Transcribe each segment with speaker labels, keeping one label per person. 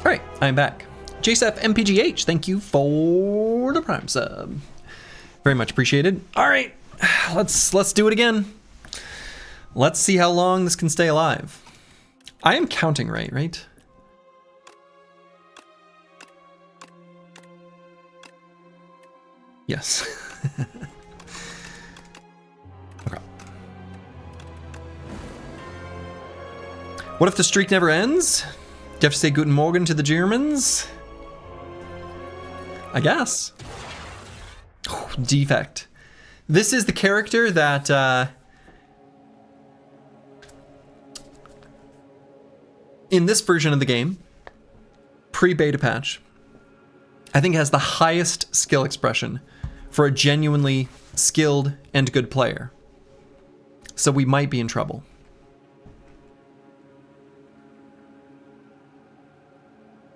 Speaker 1: All right, I'm back. JSF MPGH, thank you for the Prime sub. Very much appreciated. All right, let's do it again. Let's see how long this can stay alive. I am counting right? Yes. Okay. What if the streak never ends? Do you have to say Guten Morgen to the Germans? I guess. Oh, Defect. This is the character that in this version of the game, pre-beta patch, I think has the highest skill expression for a genuinely skilled and good player. So we might be in trouble.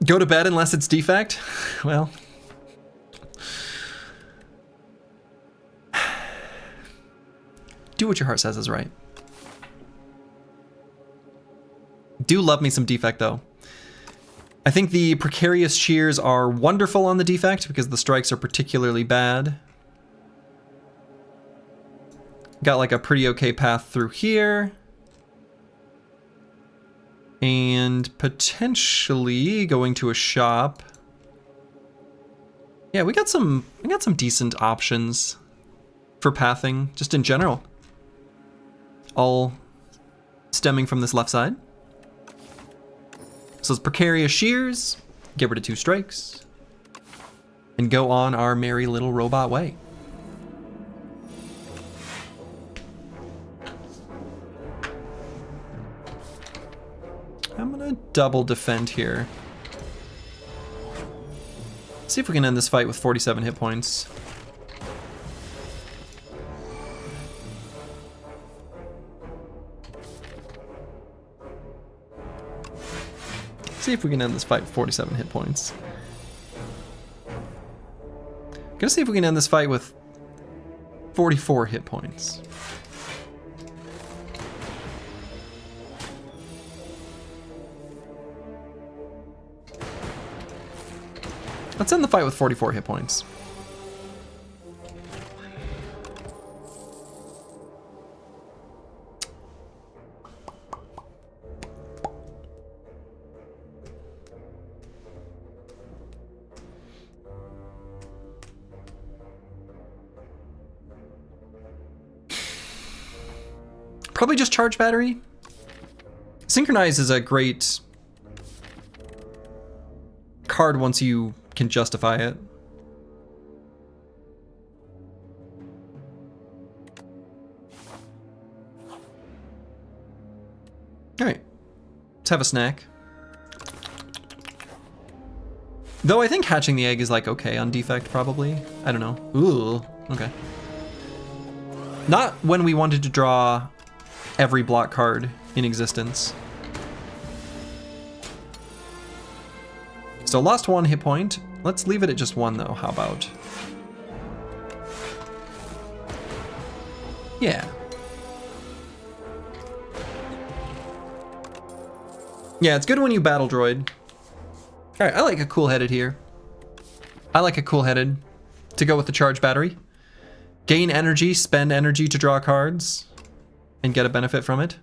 Speaker 1: Go to bed unless it's Defect? Well, do what your heart says is right. Do love me some Defect though. I think the precarious shears are wonderful on the Defect because the strikes are particularly bad. Got like a pretty okay path through here. And potentially going to a shop. Yeah, we got some decent options for pathing, just in general. All stemming from this left side. So it's precarious shears, get rid of 2 strikes, and go on our merry little robot way. I'm gonna double defend here. See if we can end this fight with 47 hit points. See if we can end this fight with 47 hit points. Gonna see if we can end this fight with 44 hit points. Let's end the fight with 44 hit points. Probably just charge battery. Synchronize is a great card once you can justify it. All right, let's have a snack. Though I think hatching the egg is like okay on Defect probably. I don't know. Ooh, okay. Not when we wanted to draw every block card in existence. So lost 1 hit point. Let's leave it at just 1 though, how about? Yeah. Yeah, it's good when you battle droid. All right, I like a cool-headed here. I like a cool-headed to go with the charge battery. Gain energy, spend energy to draw cards, and get a benefit from it.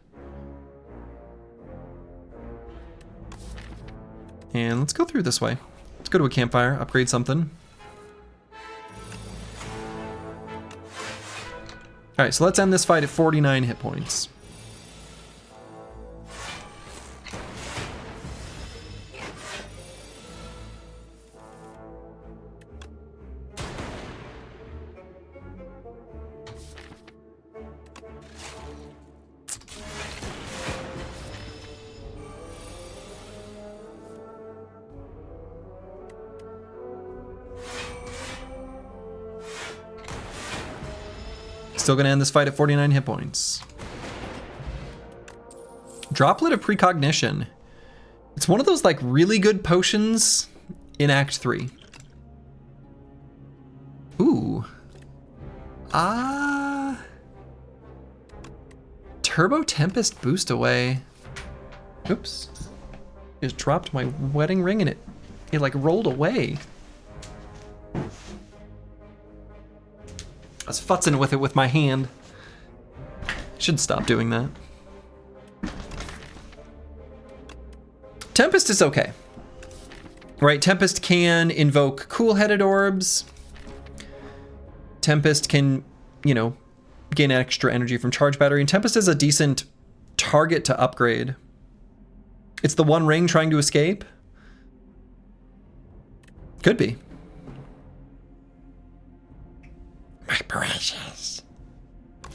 Speaker 1: And let's go through this way. Let's go to a campfire, upgrade something. All right, so let's end this fight at 49 hit points. Still gonna end this fight at 49 hit points. Droplet of Precognition. It's one of those like really good potions in Act 3. Ooh. Turbo Tempest boost away. Oops. just dropped my wedding ring and it like rolled away. I was futzing with it with my hand. Should stop doing that. Tempest is okay. Right, Tempest can invoke cool-headed orbs. Tempest can, you know, gain extra energy from charge battery. And Tempest is a decent target to upgrade. It's the one ring trying to escape. Could be. My precious.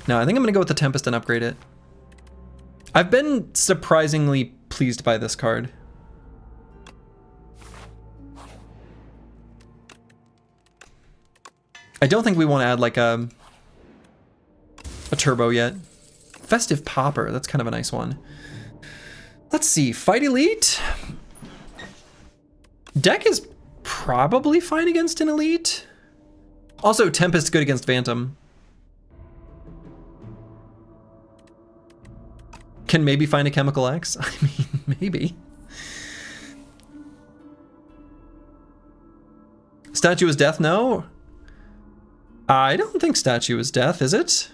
Speaker 1: No, I think I'm gonna go with the Tempest and upgrade it. I've been surprisingly pleased by this card. I don't think we want to add like a turbo yet. Festive Popper, that's kind of a nice one. Let's see, Fight Elite. Deck is probably fine against an Elite. Also, Tempest good against Phantom. Can maybe find a Chemical X? I mean, maybe. Statue is Death, no? I don't think Statue is Death, is it?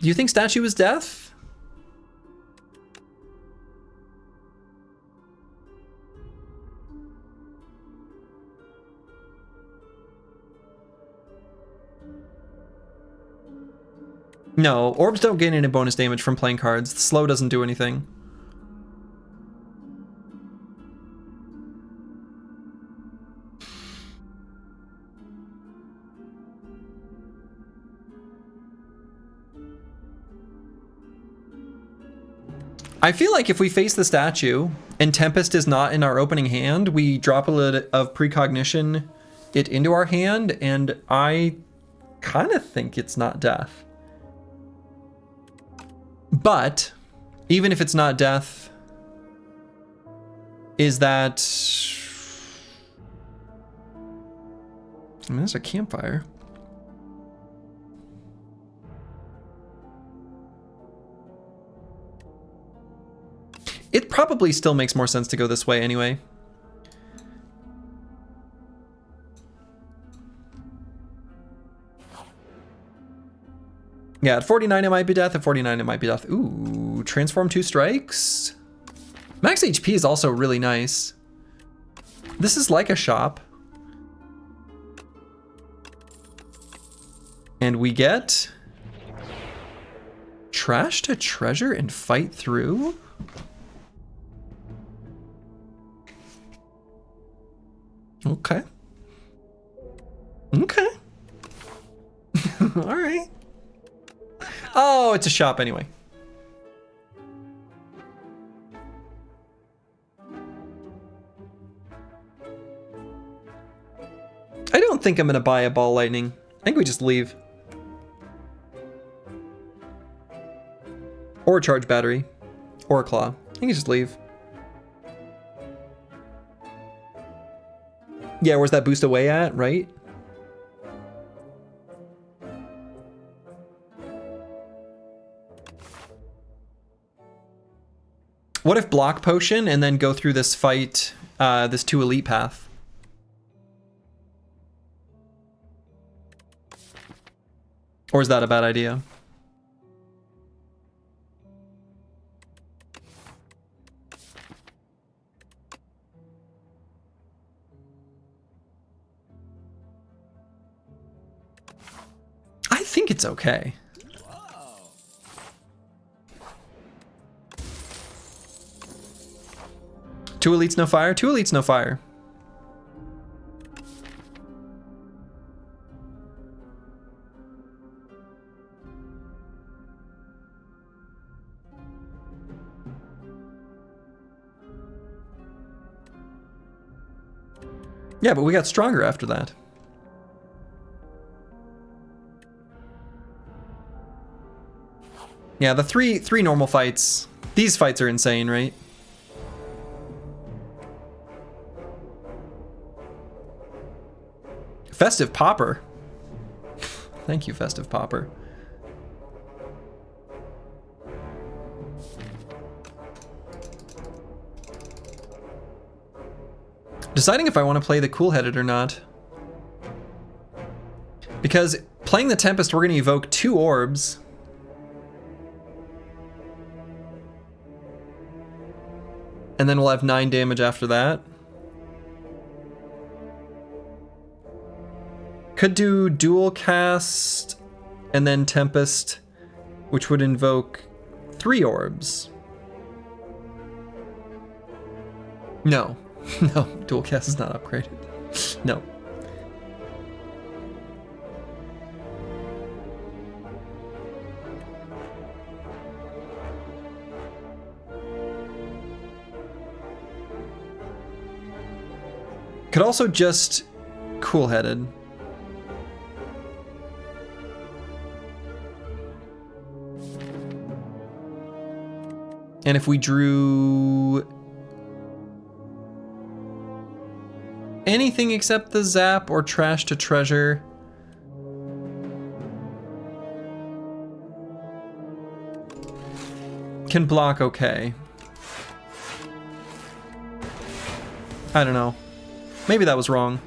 Speaker 1: Do you think Statue is Death? No, orbs don't gain any bonus damage from playing cards. The slow doesn't do anything. I feel like if we face the statue and Tempest is not in our opening hand, we drop a little of Precognition it into our hand, and I kind of think it's not Death. But even if it's not Death, is that... I mean, there's a campfire. It probably still makes more sense to go this way anyway. Yeah, at 49 it might be Death, at 49 it might be Death. Ooh, transform 2 strikes. Max HP is also really nice. This is like a shop. And we get Trash to Treasure and Fight Through. Okay. Okay. All right. Oh, it's a shop anyway. I don't think I'm gonna buy a Ball Lightning. I think we just leave. Or a Charge Battery. Or a Claw. I think we just leave. Yeah, where's that boost away at, right? What if block potion and then go through this fight, this 2 elite path? Or is that a bad idea? I think it's okay. Two elites, no fire. 2 elites, no fire. Yeah, but we got stronger after that. Yeah, the three normal fights. These fights are insane, right? Festive Popper. Thank you, Festive Popper. Deciding if I want to play the cool-headed or not. Because playing the Tempest, we're going to evoke 2 orbs. And then we'll have 9 damage after that. Could do dual cast and then Tempest, which would invoke 3 orbs. No. No, dual cast is not upgraded. No. Could also just cool-headed. And if we drew anything except the zap or trash to treasure, can block okay. I don't know. Maybe that was wrong.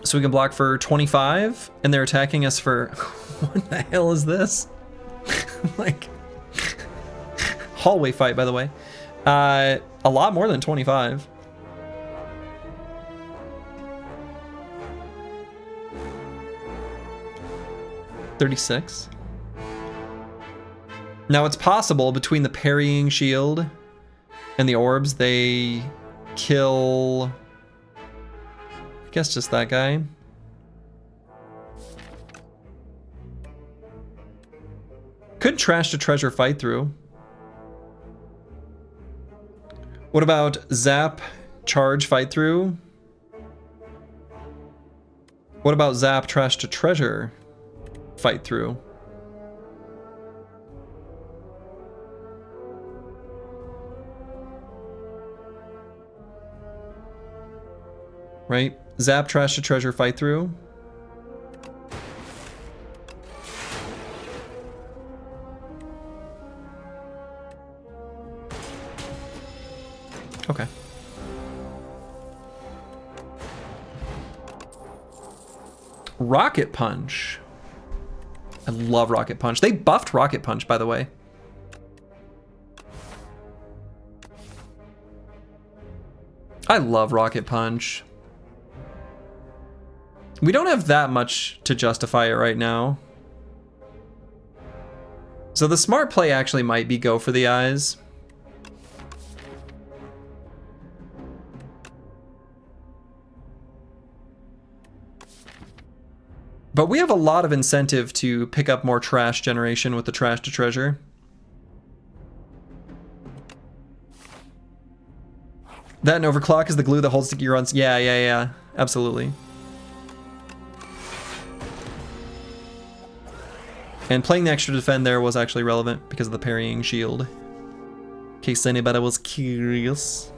Speaker 1: So we can block for 25, and they're attacking us for... What the hell is this? Like... Hallway fight, by the way. A lot more than 25. $36. Now it's possible between the parrying shield and the orbs, they kill... I guess just that guy. Could trash to treasure fight through. What about zap, charge, fight through? What about zap, trash to treasure, fight through? Right? Zap, trash to treasure, fight through. Okay. Rocket Punch. I love Rocket Punch. They buffed Rocket Punch, by the way. I love Rocket Punch. We don't have that much to justify it right now. So the smart play actually might be go for the eyes. But we have a lot of incentive to pick up more trash generation with the trash to treasure. That and overclock is the glue that holds the gear on. Yeah, absolutely. And playing the extra defend there was actually relevant because of the parrying shield. In case anybody was curious.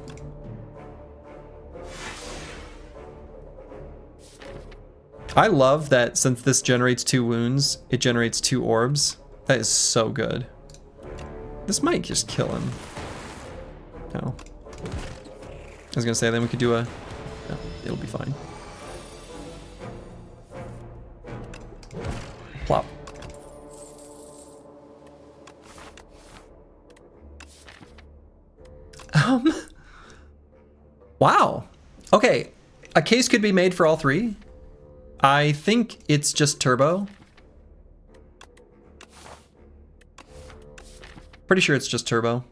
Speaker 1: I love that since this generates 2 wounds, it generates 2 orbs. That is so good. This might just kill him. No. I was gonna say then we could do a... No, it'll be fine. Plop. Wow. Okay, a case could be made for all 3. I think it's just turbo. Pretty sure it's just turbo.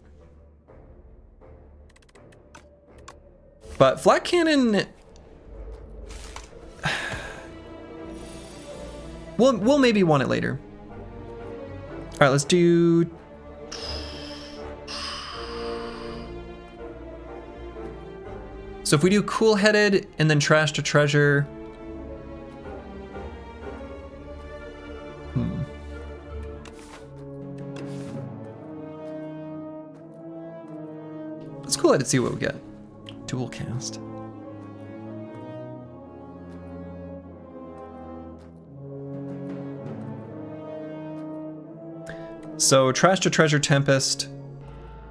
Speaker 1: But flat cannon... We'll maybe want it later. All right, let's do... So if we do cool-headed and then trash to treasure... Let's cool-headed, see what we get. Dual cast. So Trash to Treasure Tempest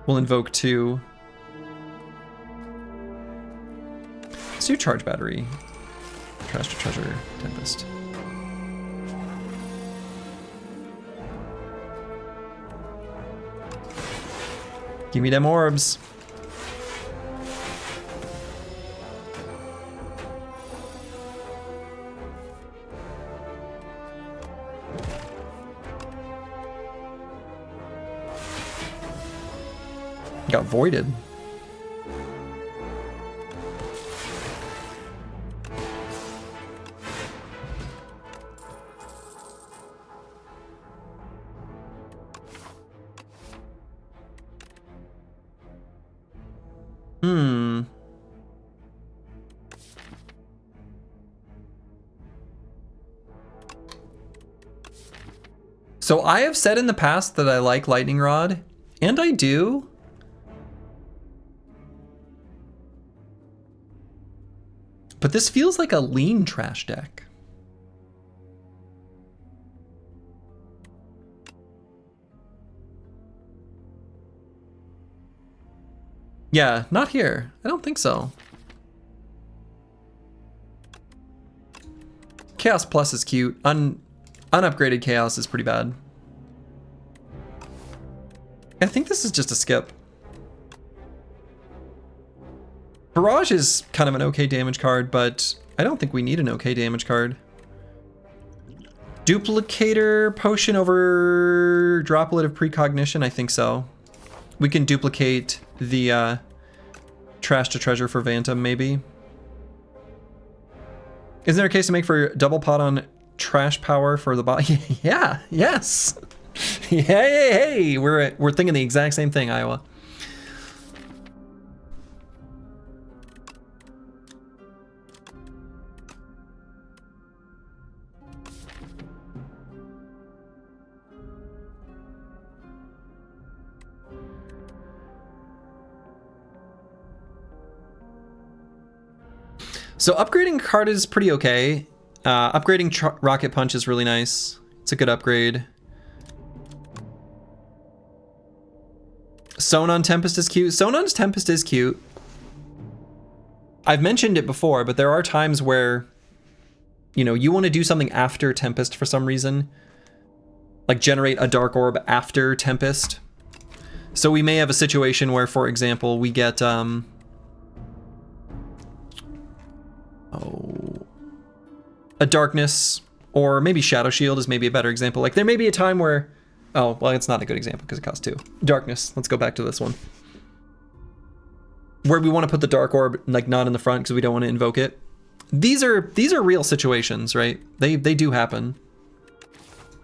Speaker 1: will invoke 2. Let's do Charge Battery. Trash to Treasure Tempest. Give me them orbs. Got voided. So I have said in the past that I like Lightning Rod, and I do. But this feels like a lean trash deck. Yeah, not here. I don't think so. Chaos Plus is cute. Unupgraded Chaos is pretty bad. I think this is just a skip. Barrage is kind of an okay damage card, but I don't think we need an okay damage card. Duplicator Potion over Droplet of Precognition, I think so. We can duplicate the Trash to Treasure for Phantom, maybe. Is there a case to make for double pot on Trash Power for the bot? Yeah, yes. Hey, we're thinking the exact same thing, Iowa. So upgrading card is pretty okay. Upgrading Rocket Punch is really nice. It's a good upgrade. Sonon Tempest is cute. Sonon's Tempest is cute. I've mentioned it before, but there are times where, you know, you want to do something after Tempest for some reason. Like generate a Dark Orb after Tempest. So we may have a situation where, for example, we get, a Darkness, or maybe Shadow Shield is maybe a better example. Like there may be a time where, oh, well, it's not a good example because it costs 2. Darkness, let's go back to this one. Where we want to put the Dark Orb, like not in the front because we don't want to invoke it. These are real situations, right? They do happen.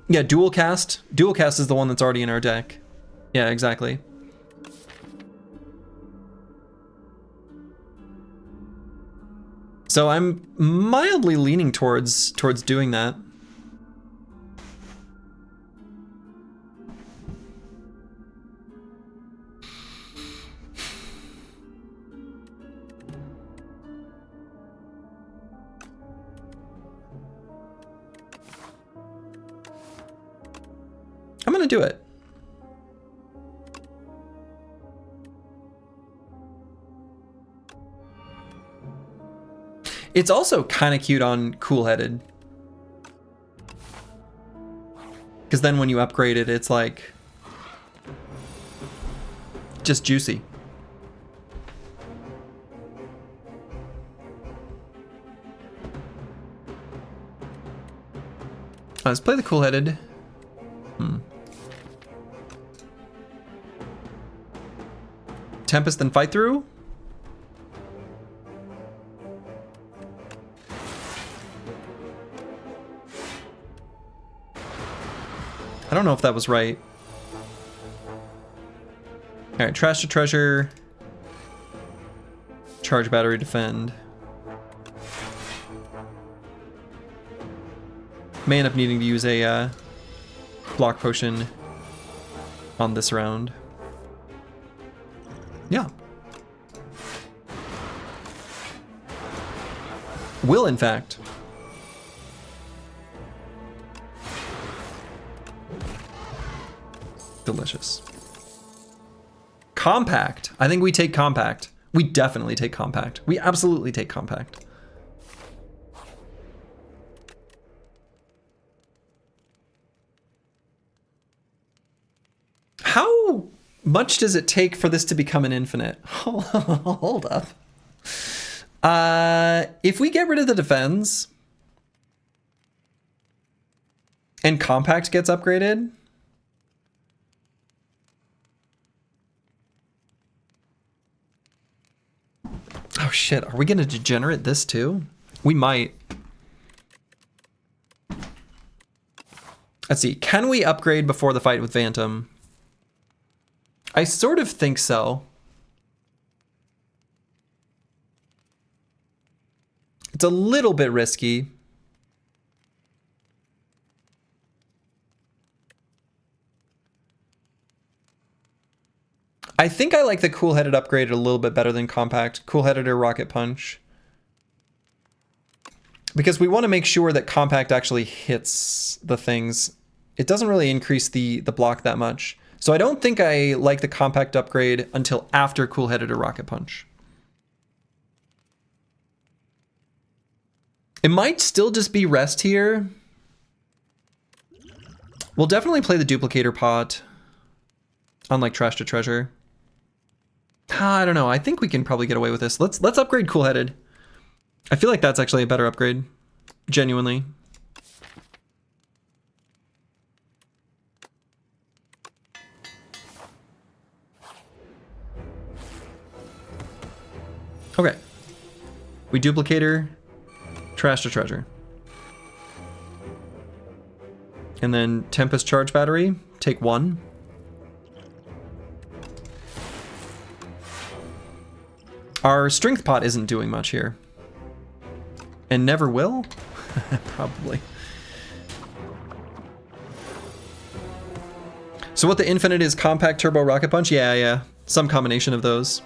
Speaker 1: Yeah, Dual Cast. Dual Cast is the one that's already in our deck. Yeah, exactly. So I'm mildly leaning towards doing that. I'm gonna do it. It's also kind of cute on Cool-Headed. Because then when you upgrade it, it's like just juicy. Let's play the Cool-Headed. Tempest and Fight Through? I don't know if that was right. All right, Trash to Treasure. Charge Battery, Defend. May end up needing to use a block potion on this round. Yeah. Will, in fact. Delicious. Compact. I think we take compact. We definitely take compact. We absolutely take compact. How much does it take for this to become an infinite? Hold up. If we get rid of the defense and compact gets upgraded, oh shit, are we gonna degenerate this too? We might. Let's see, can we upgrade before the fight with Phantom? I sort of think so. It's a little bit risky. I think I like the cool-headed upgrade a little bit better than compact. Cool-headed or rocket punch. Because we want to make sure that compact actually hits the things. It doesn't really increase the block that much. So I don't think I like the compact upgrade until after cool-headed or rocket punch. It might still just be rest here. We'll definitely play the duplicator pot. Unlike trash to treasure. I don't know. I think we can probably get away with this. Let's upgrade cool-headed. I feel like that's actually a better upgrade. Genuinely. Okay. We duplicator, trash to treasure. And then Tempest charge battery, take 1. Our strength pot isn't doing much here. And never will? Probably. So what the infinite is, compact, turbo, rocket punch? Yeah. Some combination of those.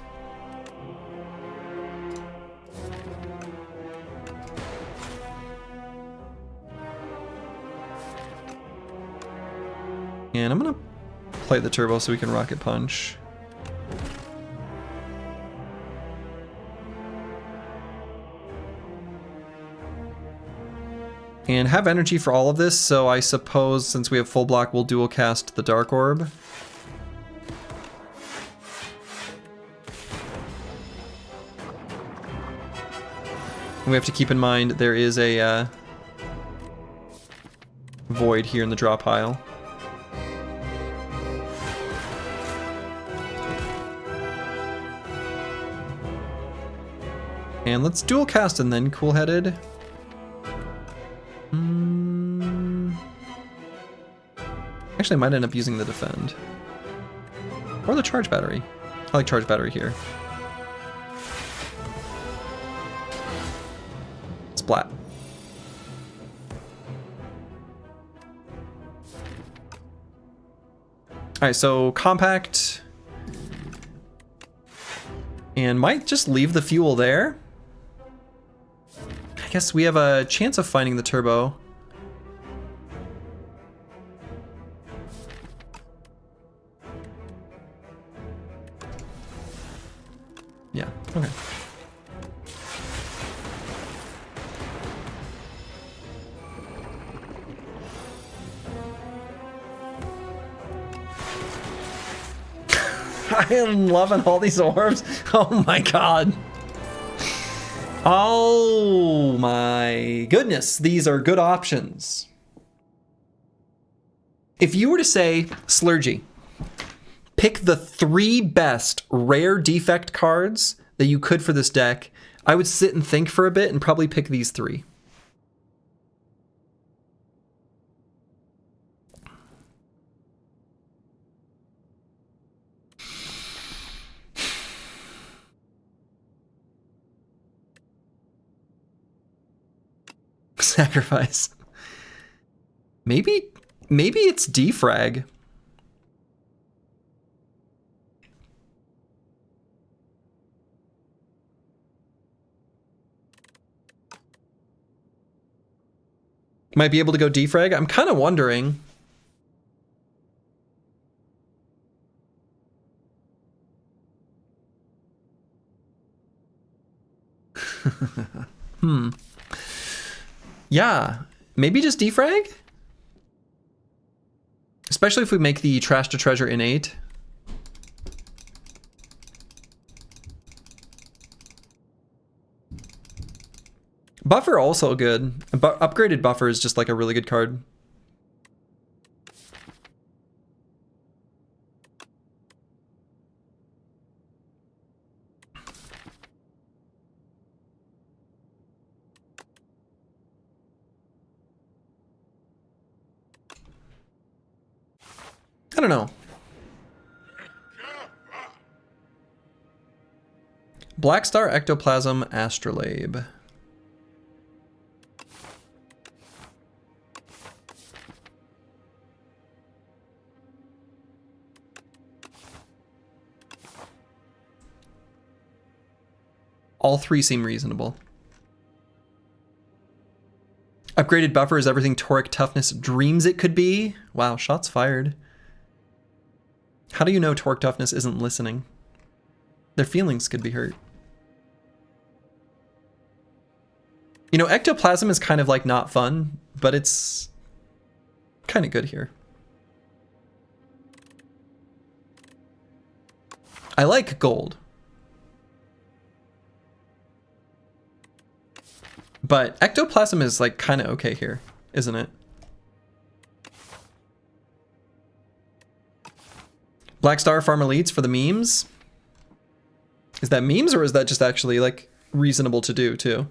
Speaker 1: And I'm gonna play the turbo so we can rocket punch. And have energy for all of this, so I suppose since we have full block, we'll dual cast the Dark Orb. And we have to keep in mind there is a void here in the draw pile. And let's dual cast and then cool-headed. Actually, I might end up using the defend. Or the charge battery. I like charge battery here. Splat. Alright, so compact. And might just leave the fuel there. I guess we have a chance of finding the turbo. Yeah, okay. I am loving all these orbs. Oh my god. Oh my goodness, these are good options. If you were to say, Slurgy, pick the 3 best rare defect cards that you could for this deck, I would sit and think for a bit and probably pick these 3. Sacrifice. Maybe it's defrag. Might be able to go defrag. I'm kind of wondering. Yeah, maybe just defrag? Especially if we make the trash to treasure innate. Buffer also good. Upgraded buffer is just like a really good card. I don't know. Black Star Ectoplasm Astrolabe. All three seem reasonable. Upgraded buffer is everything Toric Toughness dreams it could be. Wow, shots fired. How do you know Toric Toughness isn't listening? Their feelings could be hurt. You know, Ectoplasm is kind of like not fun, but it's kind of good here. I like gold. But Ectoplasm is like kind of okay here, isn't it? Black Star Farm Elites for the memes. Is that memes or is that just actually like reasonable to do too?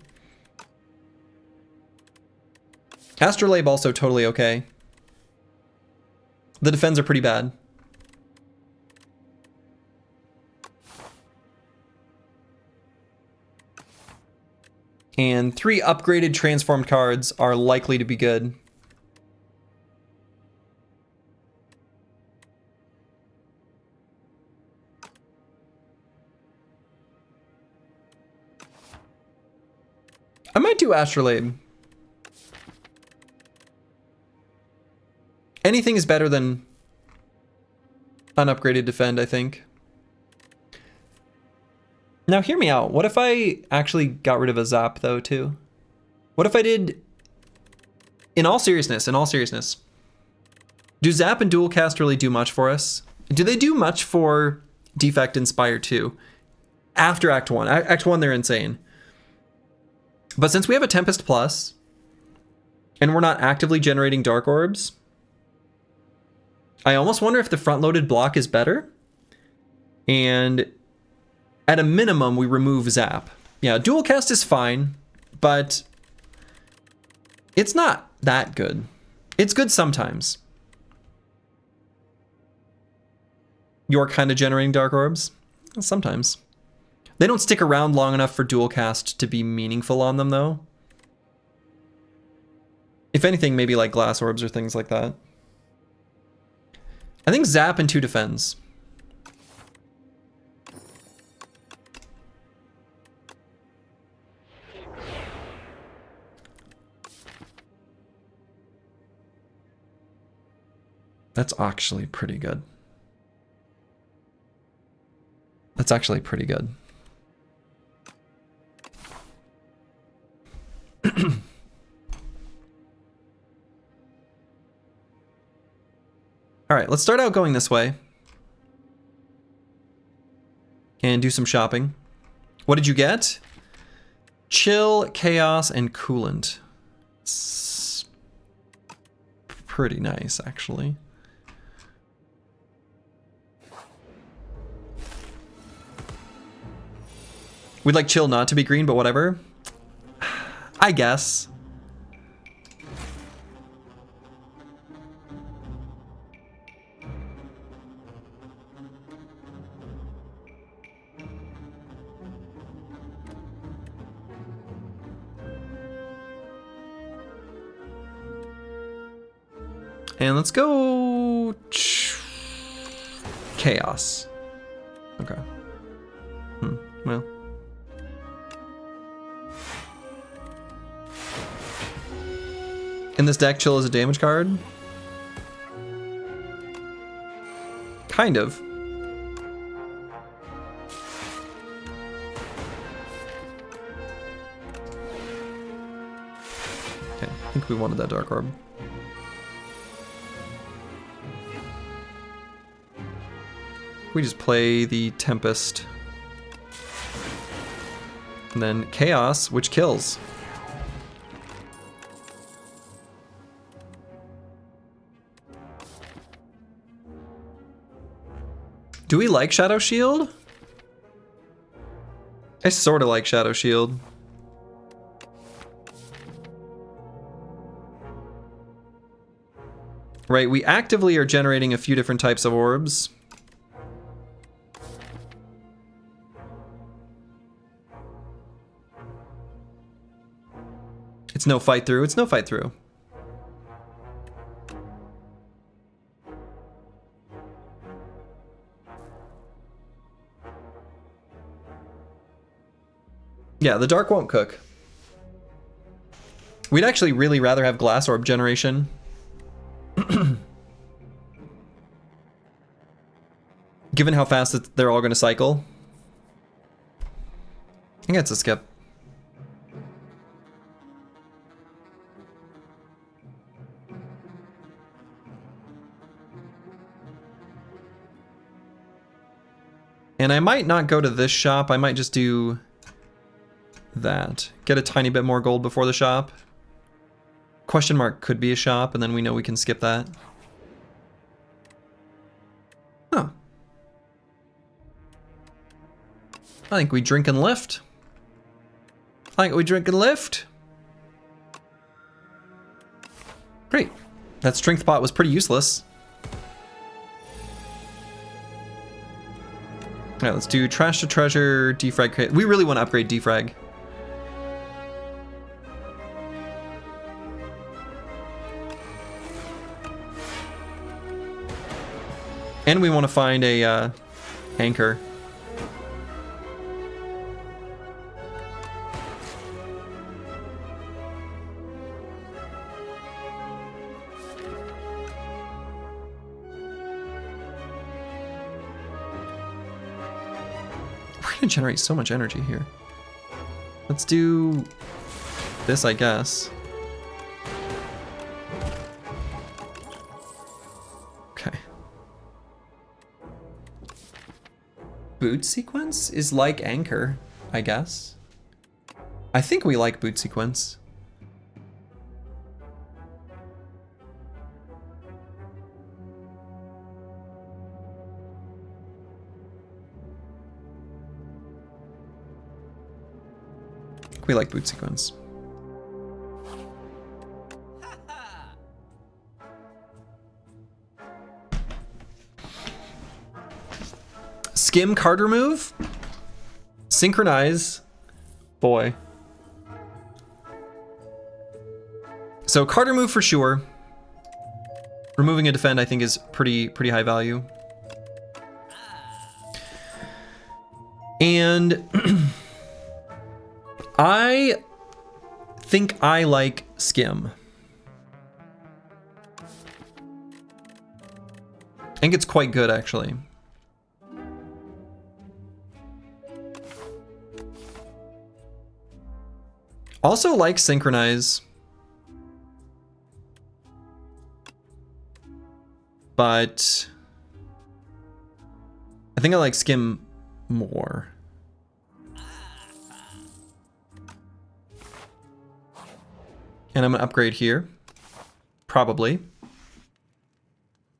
Speaker 1: Astrolabe also totally okay. The defends are pretty bad. And 3 upgraded transformed cards are likely to be good. I might do Astrolabe. Anything is better than unupgraded defend, I think. Now hear me out. What if I actually got rid of a zap though too? What if I did, in all seriousness, do zap and dual cast really do much for us? Do they do much for Defect Inspire 2? After Act 1. Act 1 they're insane. But since we have a Tempest Plus, and we're not actively generating Dark Orbs, I almost wonder if the front-loaded block is better. And at a minimum, we remove Zap. Yeah, dual cast is fine, but it's not that good. It's good sometimes. You're kind of generating Dark Orbs? Sometimes. They don't stick around long enough for dual cast to be meaningful on them, though. If anything, maybe like Glass Orbs or things like that. I think Zap and 2 defends. That's actually pretty good. That's actually pretty good. All right, let's start out going this way. And do some shopping. What did you get? Chill, Chaos, and Coolant. It's pretty nice, actually. We'd like Chill not to be green, but whatever. I guess. And let's go Chaos. Okay. Well. In this deck, Chill is a damage card? Kind of. think we wanted that Dark Orb. We just play the Tempest. And then Chaos, which kills. Do we like Shadow Shield? I sort of like Shadow Shield. Right, we actively are generating a few different types of orbs. It's no fight through, it's no fight through. Yeah, the dark won't cook. We'd actually really rather have glass orb generation. Given how fast they're all going to cycle. I think it's a skip. And I might not go to this shop, I might just do that. Get a tiny bit more gold before the shop. Question mark could be a shop, and then we know we can skip that. Huh. I think we drink and lift. I think we drink and lift. Great. That strength pot was pretty useless. Alright, let's do trash to treasure, defrag. We really want to upgrade defrag. And we want to find a anchor. We're gonna generate so much energy here. Let's do this, I guess. Okay. Boot sequence is like anchor, I guess. I think we like boot sequence. I think we like boot sequence. Skim card remove, synchronize, boy. So card remove for sure. Removing a defend I think is pretty high value. And I think I like skim. I think it's quite good actually. Also like synchronize, but I think I like skim more. And I'm gonna upgrade here, probably.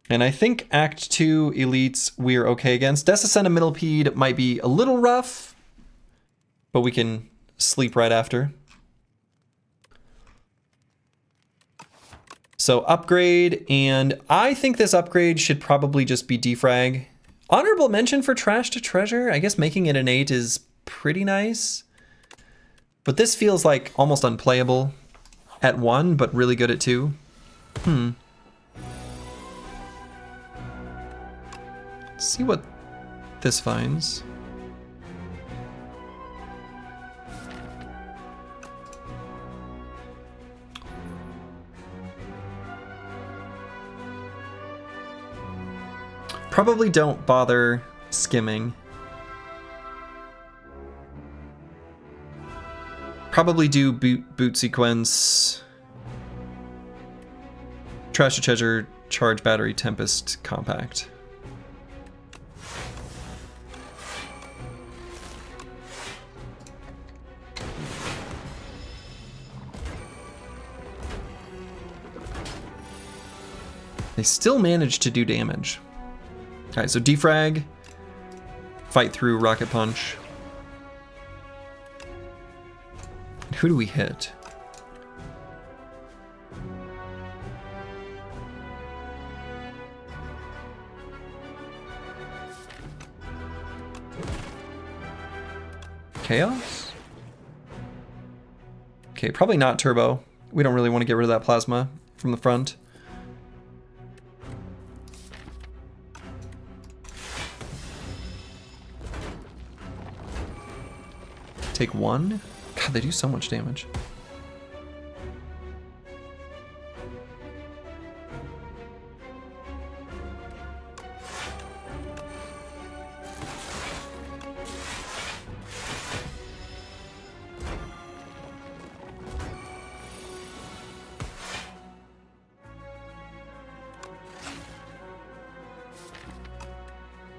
Speaker 1: And I think Act 2 elites we're okay against. Descend a Millipede might be a little rough, but we can sleep right after. So upgrade, and I think this upgrade should probably just be defrag. Honorable mention for trash to treasure. I guess making it an 8 is pretty nice. But this feels like almost unplayable at 1, but really good at 2. Let's see what this finds. Probably don't bother skimming. Probably do boot sequence. Trash to Treasure, Charge Battery, Tempest, Compact. They still manage to do damage. Alright, so defrag, fight through, rocket punch. Who do we hit? Chaos? Okay, probably not turbo. We don't really want to get rid of that plasma from the front. Take one? God, they do so much damage.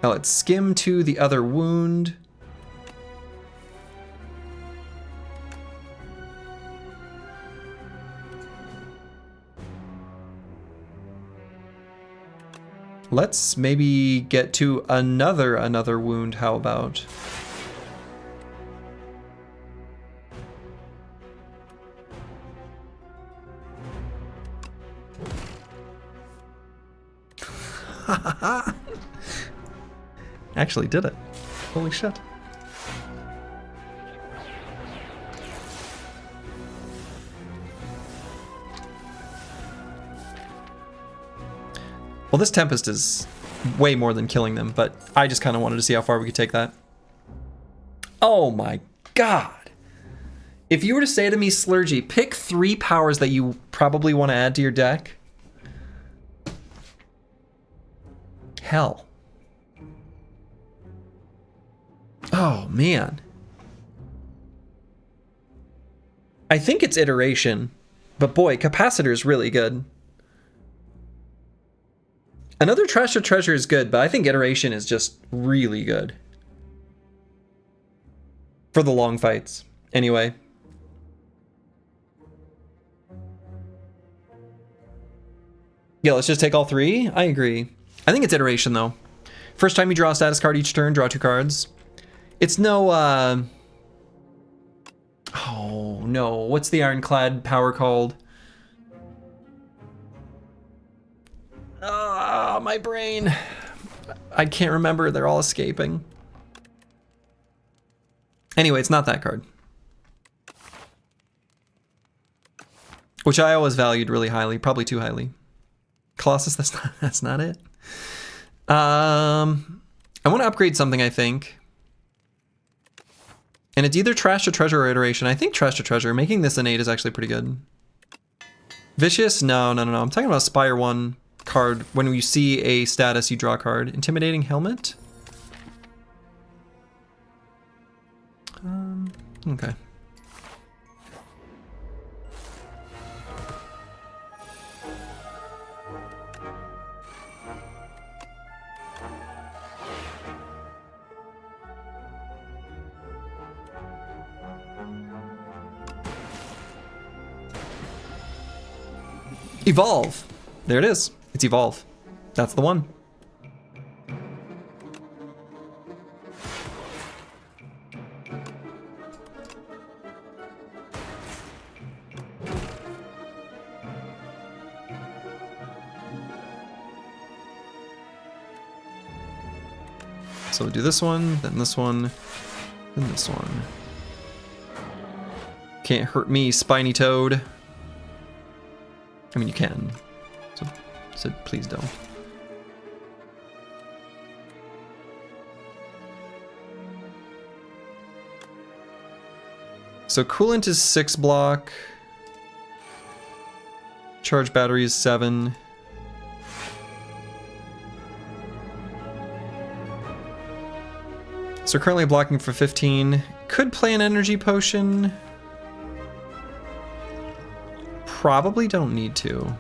Speaker 1: Now let's skim to the other wound. Let's maybe get to another wound, how about? Actually did it. Holy shit. Well, this Tempest is way more than killing them, but I just kind of wanted to see how far we could take that. Oh my god. If you were to say to me, Slurgy, pick 3 powers that you probably want to add to your deck. Hell. Oh, man. I think it's Iteration, but boy, Capacitor is really good. Another Trash to Treasure is good, but I think Iteration is just really good. For the long fights, anyway. Yeah, let's just take all 3. I agree. I think it's Iteration, though. First time you draw a status card each turn, draw 2 cards. It's no, oh, no. What's the Ironclad power called? Ah, my brain. I can't remember. They're all escaping. Anyway, it's not that card. Which I always valued really highly, probably too highly. Colossus, that's not it. I want to upgrade something, I think. And it's either Trash to Treasure or Iteration. I think Trash to Treasure. Making this an 8 is actually pretty good. Vicious? No. I'm talking about Spire 1 card. When you see a status, you draw a card. Intimidating Helmet? Okay. Evolve. There it is. It's Evolve. That's the one. So we'll do this one, then this one, then this one. Can't hurt me, Spiny Toad. I mean, you can. So please don't. So Coolant is 6 block. Charge battery is 7. So currently blocking for 15. Could play an energy potion. Probably don't need to.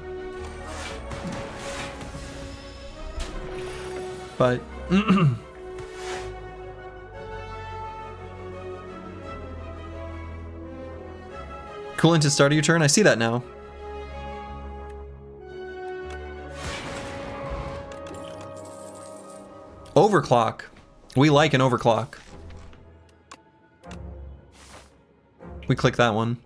Speaker 1: but coolant to start of your turn. I see that now. Overclock. We like an overclock. We click that one.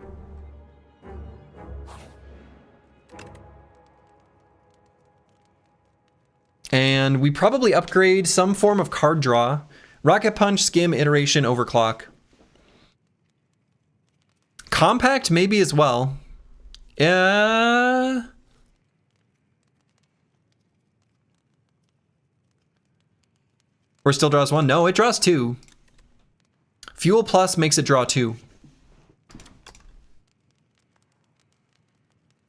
Speaker 1: And we probably upgrade some form of card draw. Rocket Punch, Skim, Iteration, Overclock. Compact maybe as well. Or still draws one? No, it draws two. Fuel Plus makes it draw two.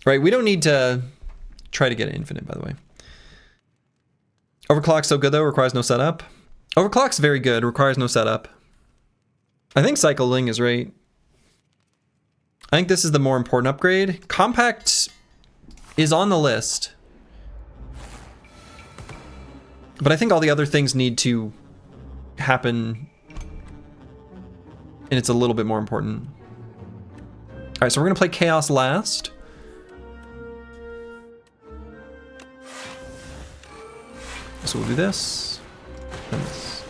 Speaker 1: Right, we don't need to try to get it infinite, by the way. Overclock's so good though, requires no setup. Overclock's very good, requires no setup. I think Cycling is right. I think this is the more important upgrade. Compact is on the list. But I think all the other things need to happen. And it's a little bit more important. Alright, so we're gonna play Chaos last. So we'll do this, and this.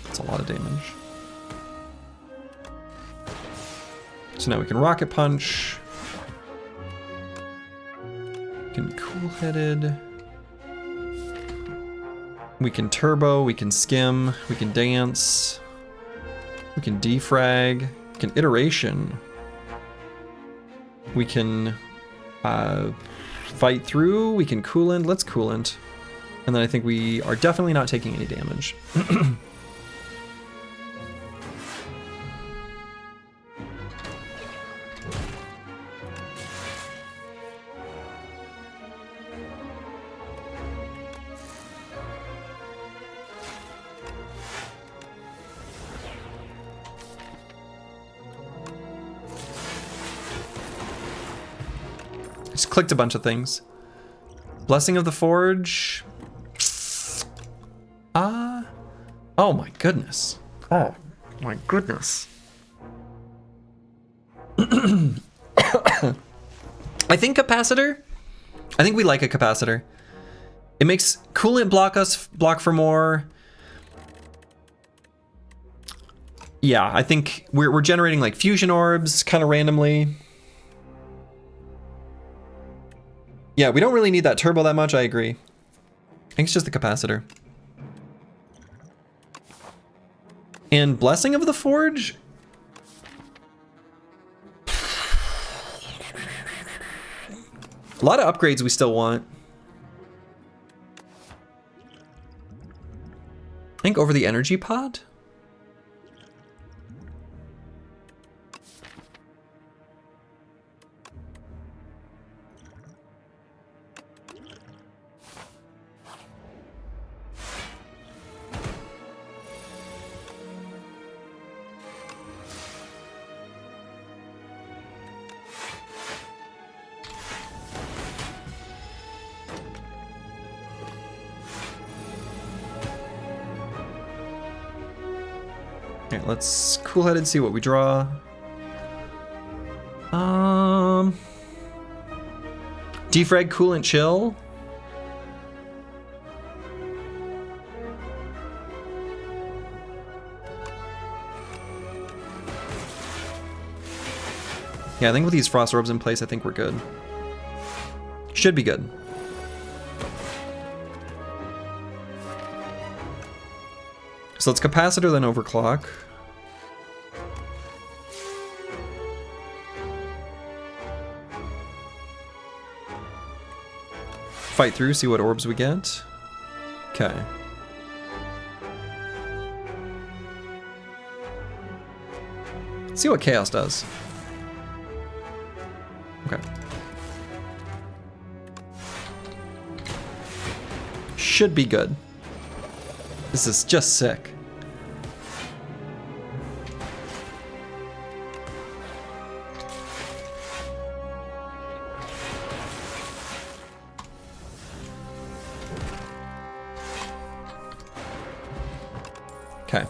Speaker 1: That's a lot of damage. So now we can Rocket Punch. We can Cool-Headed. We can Turbo, we can Skim, we can Dance. We can Defrag, we can Iteration. We can Fight Through, we can Coolant, let's Coolant. And then I think we are definitely not taking any damage. Just clicked a bunch of things. Blessing of the Forge. Oh my goodness. Oh my goodness. I think Capacitor. I think we like a Capacitor. It makes Coolant block for more. Yeah, I think we're generating like fusion orbs kind of randomly. Yeah, we don't really need that turbo that much, I agree. I think it's just the Capacitor. And Blessing of the Forge? A lot of upgrades we still want. I think over the energy pod? Alright, let's Cool-Headed, see what we draw. Defrag, Coolant, Chill. Yeah, I think with these Frost Orbs in place, I think we're good. Should be good. So let's Capacitor, then Overclock. Fight through, see what orbs we get. Okay. See what Chaos does. Okay. Should be good. This is just sick. Okay.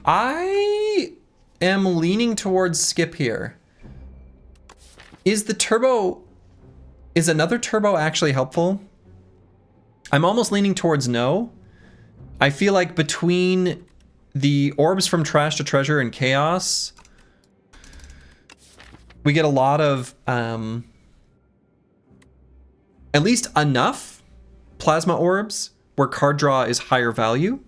Speaker 1: I am leaning towards skip here. Is another turbo actually helpful? I'm almost leaning towards no. I feel like between the orbs from Trash to Treasure and Chaos, we get a lot of, at least enough plasma orbs where card draw is higher value.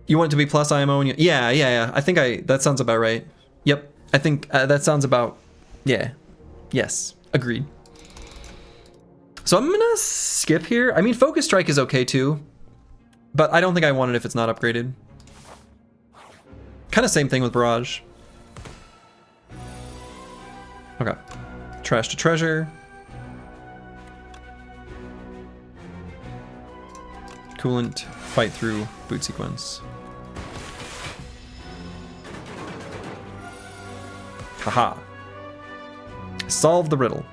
Speaker 1: You want it to be plus IMO? And yeah. I think that sounds about right. Yep. I think that sounds about, yeah. Yes. Agreed. So I'm gonna skip here. I mean, Focus Strike is okay too, but I don't think I want it if it's not upgraded. Kind of same thing with Barrage. Okay. Trash to Treasure. Coolant, fight through, boot sequence. Haha. Solve the riddle.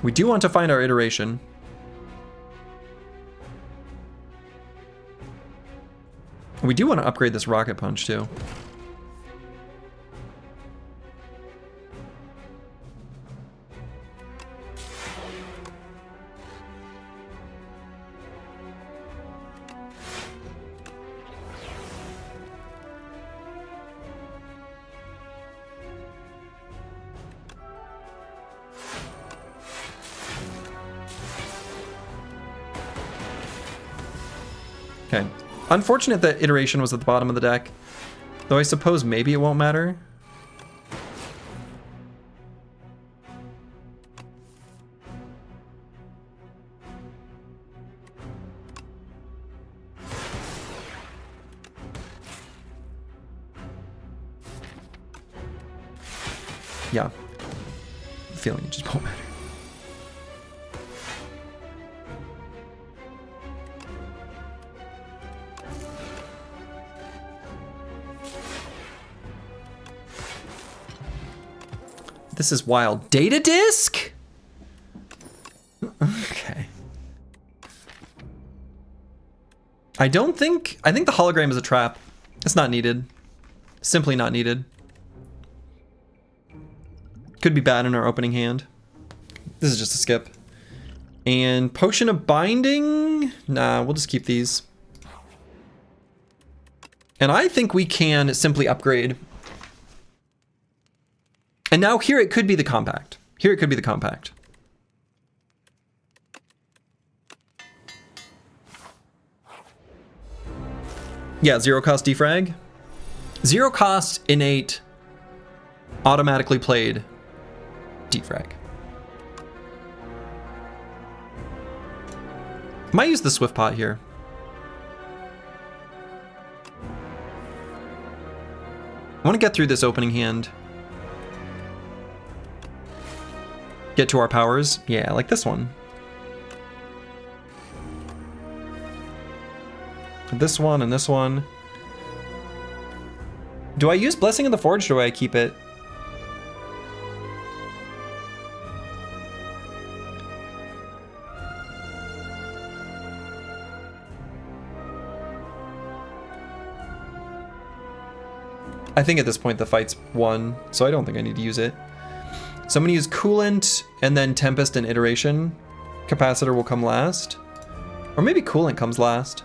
Speaker 1: We do want to find our iteration. We do want to upgrade this Rocket Punch too. Okay. Unfortunate that iteration was at the bottom of the deck, though I suppose maybe it won't matter. Yeah. I'm feeling it just won't matter. This is wild. Data disk? Okay. I think the hologram is a trap. It's not needed. Simply not needed. Could be bad in our opening hand. This is just a skip. And Potion of Binding? Nah, we'll just keep these. And I think we can simply upgrade. And now here it could be the compact. Here it could be the compact. Yeah, zero cost defrag. Zero cost innate automatically played defrag. Might use the Swift Pot here. I want to get through this opening hand. Get to our powers. Yeah, like this one. This one and this one. Do I use Blessing of the Forge or do I keep it? I think at this point the fight's won, so I don't think I need to use it. So I'm gonna use Coolant and then Tempest and Iteration. Capacitor will come last. Or maybe Coolant comes last.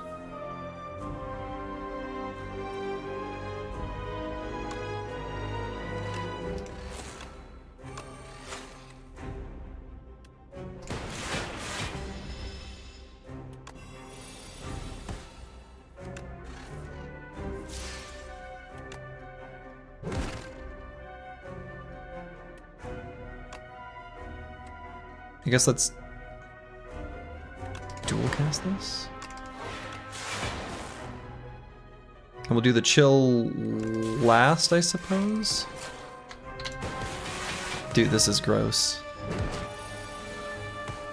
Speaker 1: I guess let's dual cast this. And we'll do the chill last, I suppose. Dude, this is gross.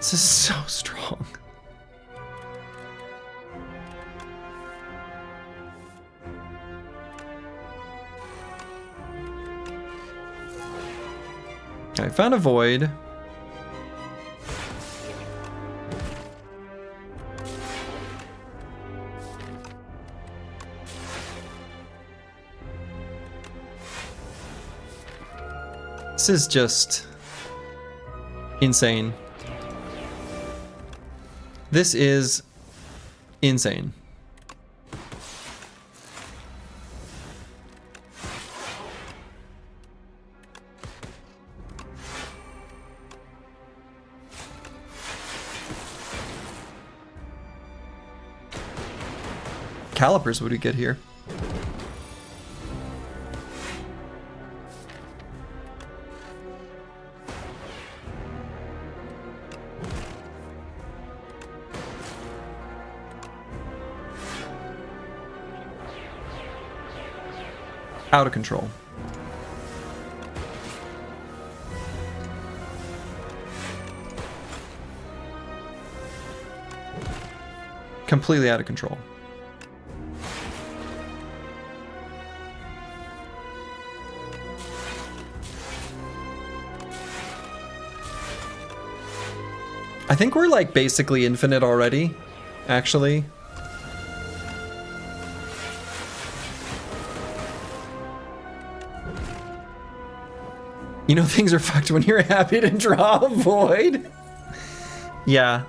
Speaker 1: This is so strong. I found a void. This is just insane. This is insane. Calipers would we get here? Out of control. Completely out of control. I think we're like basically infinite already, actually. You know things are fucked when you're happy to draw a void. Yeah.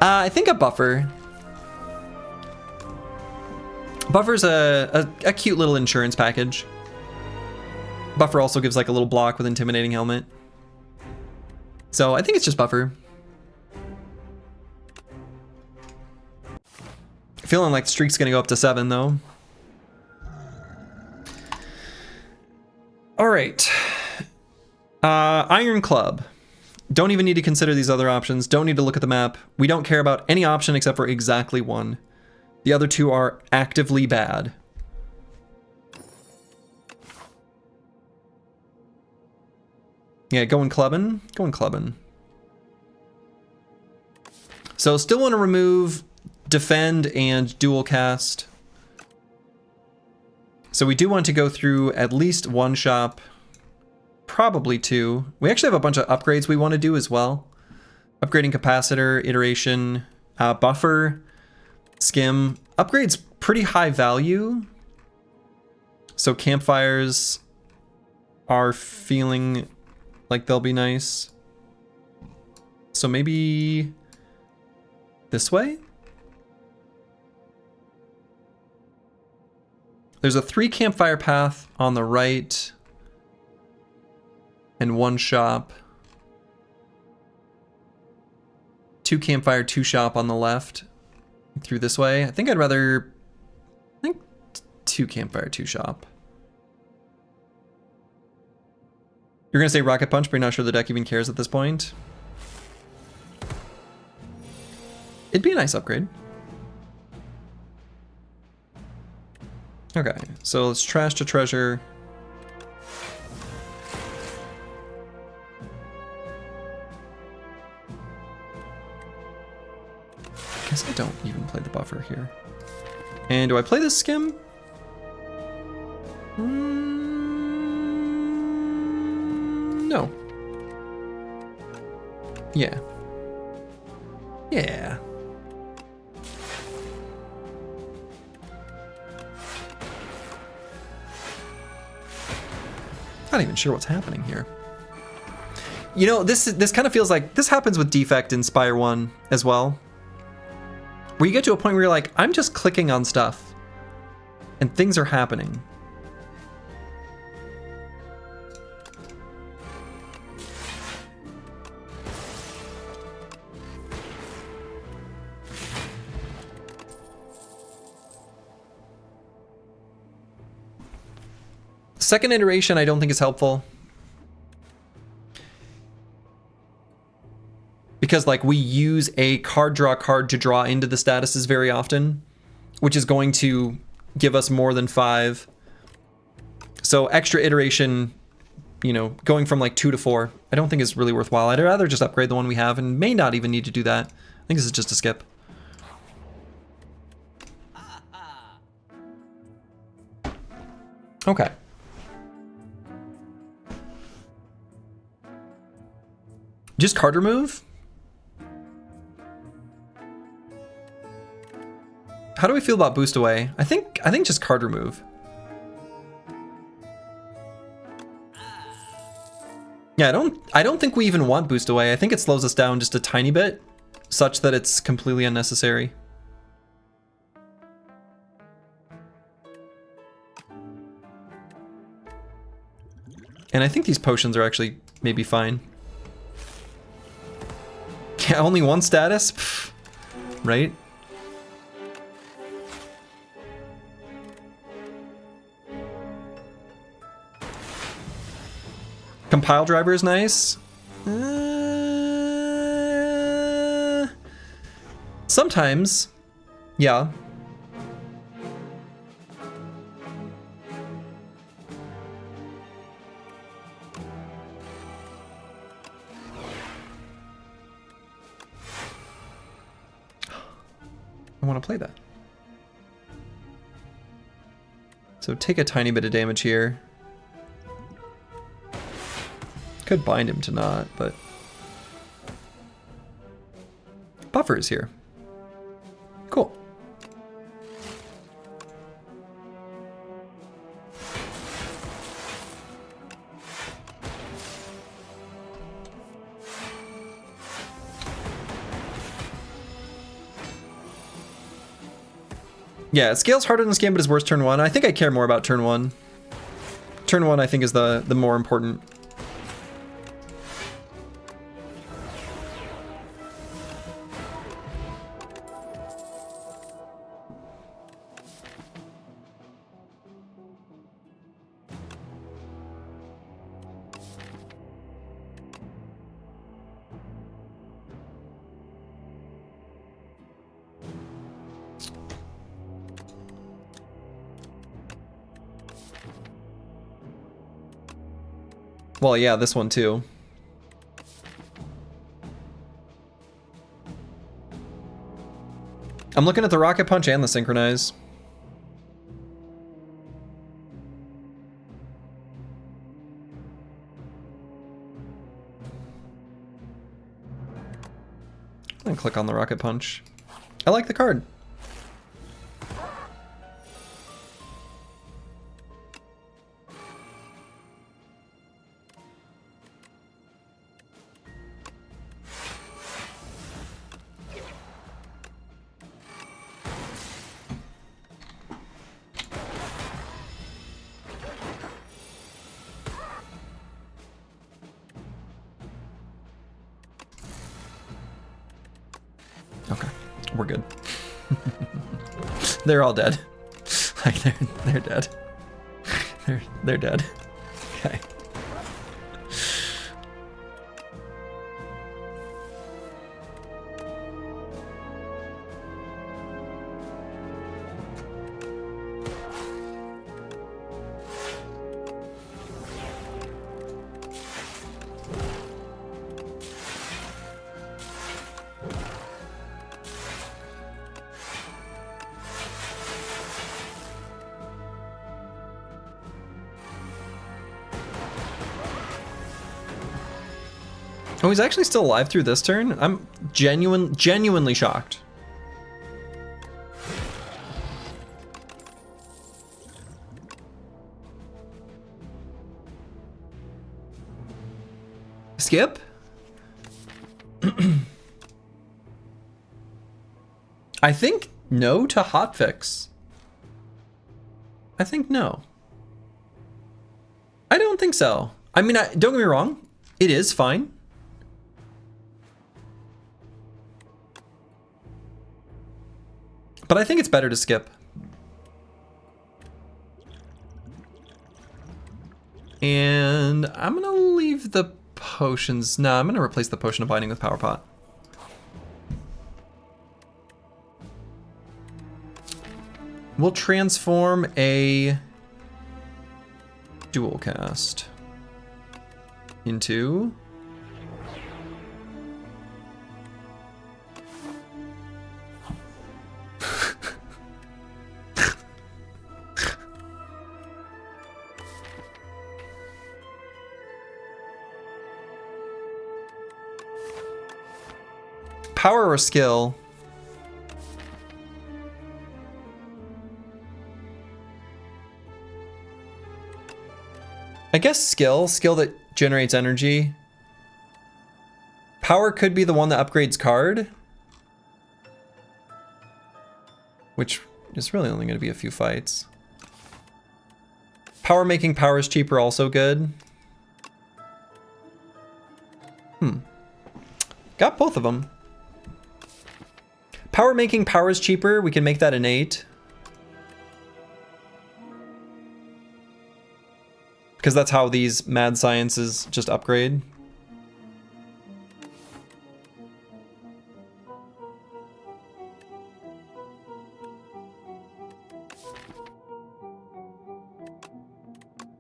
Speaker 1: I think a buffer. Buffer's a cute little insurance package. Buffer also gives like a little block with Intimidating Helmet. So I think it's just buffer. Feeling like the streak's gonna go up to 7 though. All right. Iron Club. Don't even need to consider these other options. Don't need to look at the map. We don't care about any option except for exactly one. The other two are actively bad. Yeah, going clubbing. Going clubbing. So still want to remove defend and dual cast. So we do want to go through at least one shop, probably two. We actually have a bunch of upgrades we want to do as well. Upgrading capacitor, iteration, buffer, skim. Upgrades pretty high value. So campfires are feeling like they'll be nice. So maybe this way? There's a 3 campfire path on the right and 1 shop. 2 campfire, 2 shop on the left. Through this way. I think I'd rather... I think 2 campfire, 2 shop. You're gonna say Rocket Punch, but you're not sure the deck even cares at this point. It'd be a nice upgrade. Okay, so let's trash to treasure. I guess I don't even play the buffer here. And do I play this skim? No. Yeah. Yeah. Not even sure what's happening here. You know, this kind of feels like this happens with Defect in Spire 1 as well. Where you get to a point where you're like, I'm just clicking on stuff and things are happening. Second iteration I don't think is helpful. Because like we use a card draw card to draw into the statuses very often, which is going to give us more than 5. So extra iteration you know, going from like 2 to 4, I don't think is really worthwhile. I'd rather just upgrade the one we have and may not even need to do that. I think this is just a skip. Okay. Just card remove? How do we feel about boost away? I think just card remove. Yeah, I don't think we even want boost away. I think it slows us down just a tiny bit, such that it's completely unnecessary. And I think these potions are actually maybe fine. Yeah, only one status? Pfft, right? Compile driver is nice. Sometimes, yeah. I want to play that. So take a tiny bit of damage here. Could bind him to not, but buffer is here. Cool. Yeah, it scales harder in this game, but is worse turn 1. I think I care more about turn 1. Turn 1, I think, is the more important. Well, yeah, this one too. I'm looking at the rocket punch and the synchronize. And click on the rocket punch. I like the card. Okay, we're good. They're all dead. Like they're dead. They're dead. Okay. Oh, he's actually still alive through this turn? I'm genuinely shocked. Skip? I think no to hotfix. I think no. I don't think so. I mean, don't get me wrong. It is fine. But I think it's better to skip. And I'm gonna leave the potions. No, I'm gonna replace the potion of binding with power pot. We'll transform a dual cast. into power or skill? I guess skill that generates energy. Power could be the one that upgrades card, which is really only going to be a few fights. Power making power is cheaper, also good. Got both of them. Power making power is cheaper. We can make that an 8. Because that's how these mad sciences just upgrade.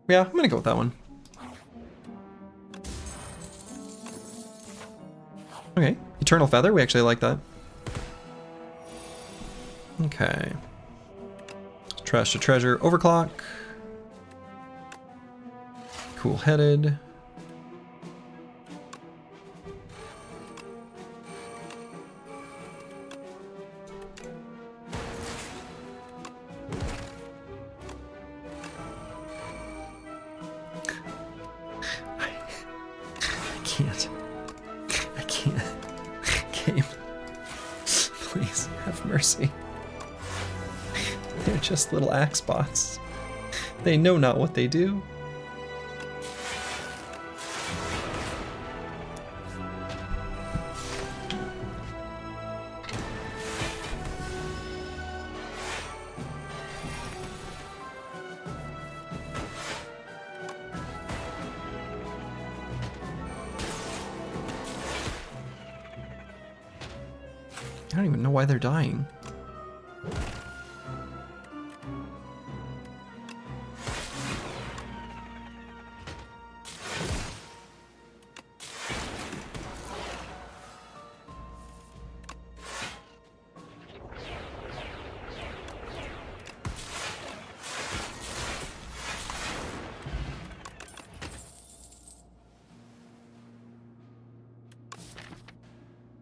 Speaker 1: Yeah, I'm gonna go with that one. Okay, Eternal Feather, we actually like that. Okay. Trash to treasure, overclock. Cool-headed. I can't. Game. Please, have mercy. They're just little axe bots. They know not what they do. I don't even know why they're dying.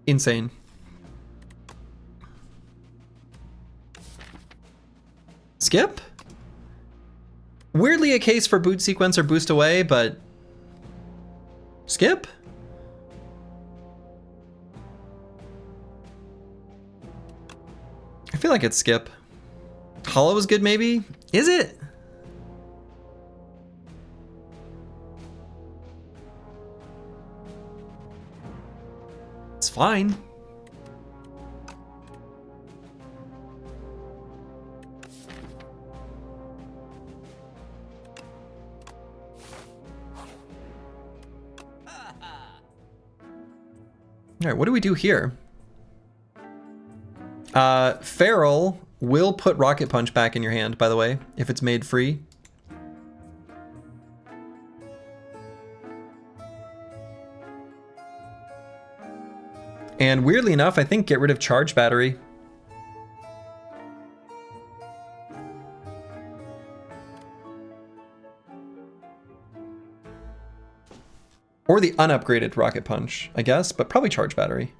Speaker 1: Insane. Skip? Weirdly a case for boot sequence or boost away, but skip? I feel like it's skip. Hollow is good maybe? Is it? It's fine. All right, what do we do here? Feral will put Rocket Punch back in your hand, by the way, if it's made free. And weirdly enough, I think get rid of Charge Battery. Or the unupgraded Rocket Punch, I guess, but probably Charge Battery.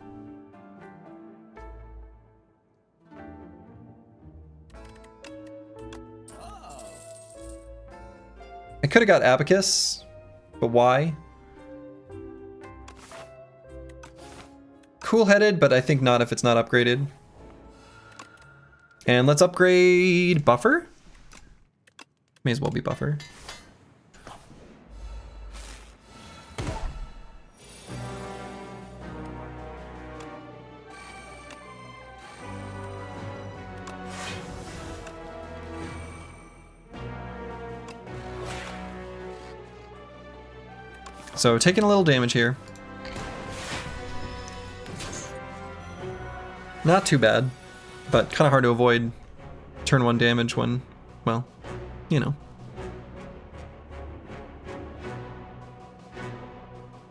Speaker 1: I could have got Abacus, but why? Cool-headed, but I think not if it's not upgraded. And let's upgrade Buffer. May as well be Buffer. So taking a little damage here. Not too bad, but kind of hard to avoid turn 1 damage when, well, you know.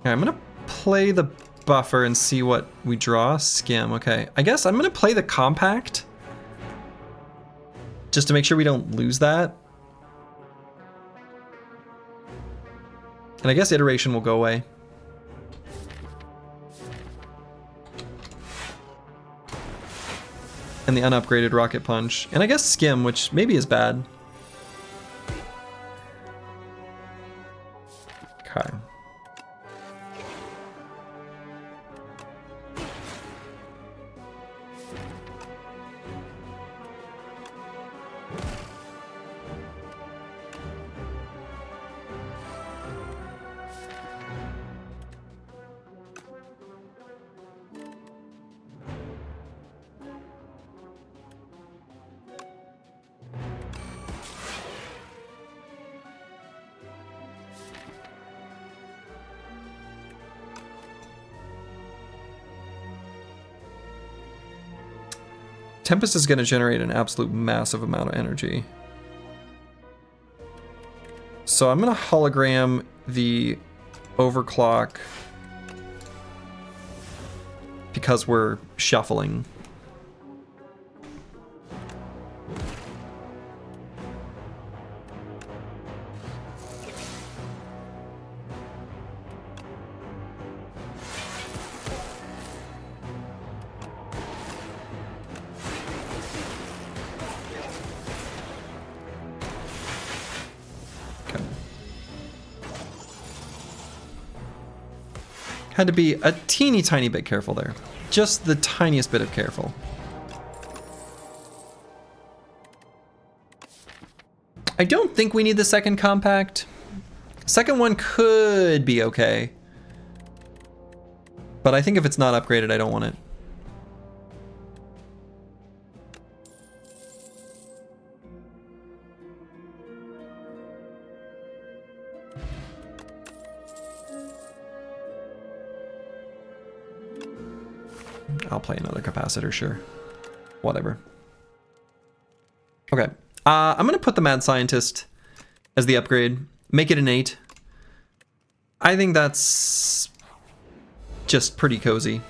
Speaker 1: Okay, I'm gonna play the buffer and see what we draw. Skim, okay. I guess I'm gonna play the compact. Just to make sure we don't lose that. And I guess iteration will go away. And the unupgraded rocket punch. And I guess skim, which maybe is bad. Okay. Tempest is going to generate an absolute massive amount of energy. So I'm going to hologram the overclock because we're shuffling. Had to be a teeny tiny bit careful there. Just the tiniest bit of careful. I don't think we need the second compact. Second one could be okay. But I think if it's not upgraded, I don't want it. I'll play another capacitor, sure. Whatever. Okay. I'm going to put the Mad Scientist as the upgrade. Make it an 8. I think that's just pretty cozy.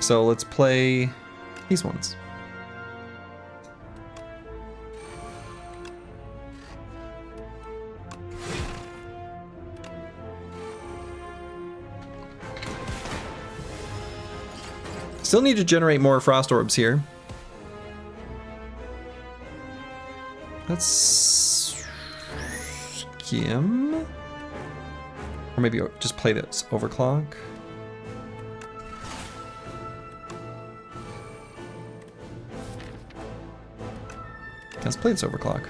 Speaker 1: So let's play these ones. Still need to generate more frost orbs here. Let's skim. Or maybe just play this overclock. Let's play this overclock.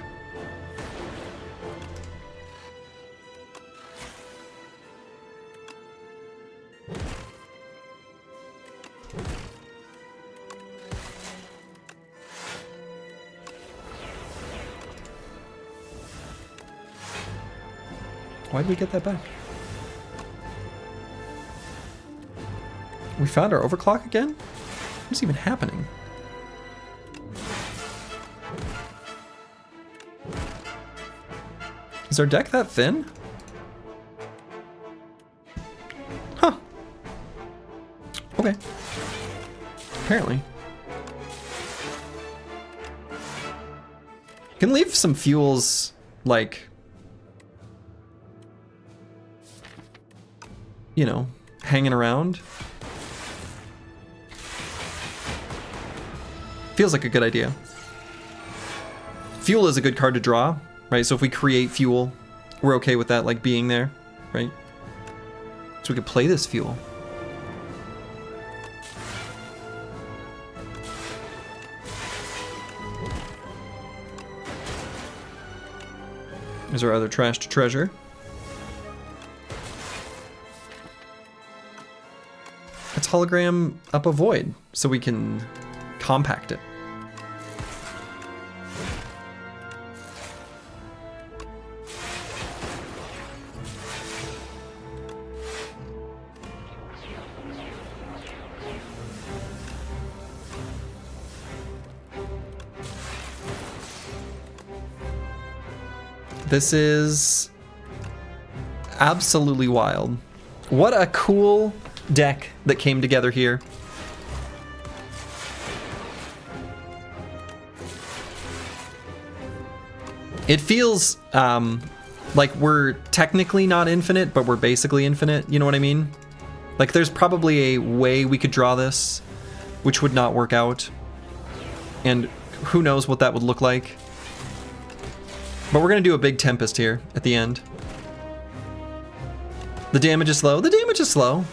Speaker 1: Why did we get that back? We found our overclock again? What's even happening? Is our deck that thin? Huh. Okay. Apparently. You can leave some fuels, like, you know, hanging around. Feels like a good idea. Fuel is a good card to draw. Right, so if we create fuel, we're okay with that, like, being there, right? So we could play this fuel. There's our other trash to treasure. hologram up a void so we can compact it. This is absolutely wild. What a cool deck that came together here. It feels like we're technically not infinite, but we're basically infinite. You know what I mean? Like there's probably a way we could draw this, which would not work out. And who knows what that would look like. But we're gonna do a big Tempest here at the end. The damage is slow. The damage is slow.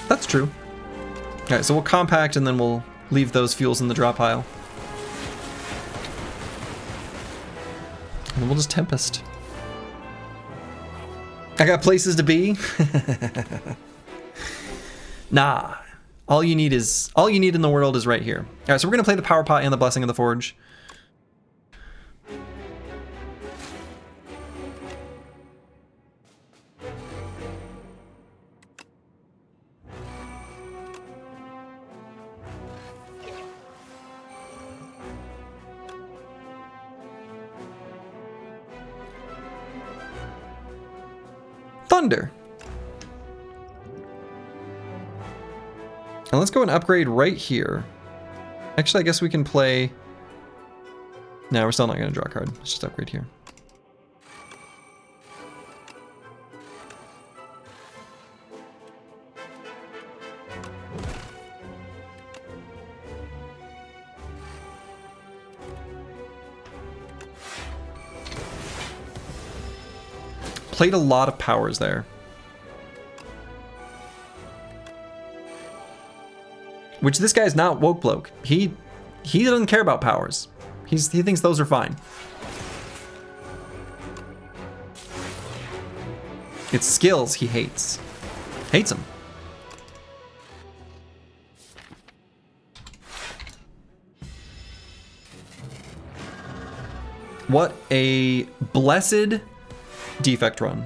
Speaker 1: That's true. Alright, so we'll compact and then we'll leave those fuels in the drop pile. And then we'll just Tempest. I got places to be. Nah. All you need in the world is right here. Alright, so we're gonna play the Power Pot and the Blessing of the Forge. Thunder. And let's go and upgrade right here. Actually, I guess we can play... No, we're still not going to draw a card. Let's just upgrade here. Played a lot of powers there. Which this guy's not woke bloke. He doesn't care about powers. He thinks those are fine. It's skills he hates. Hates them. What a blessed Defect run.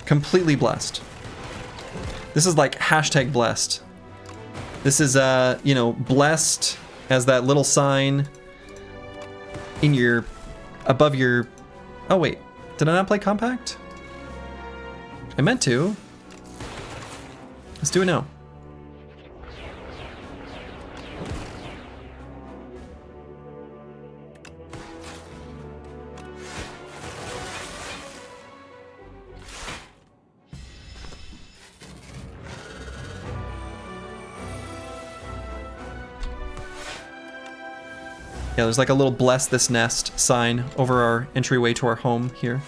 Speaker 1: Completely blessed. This is like hashtag blessed. This is, you know, blessed as that little sign in your, above your, oh wait, did I not play compact? I meant to. Let's do it now. Yeah, there's like a little bless this nest sign over our entryway to our home here.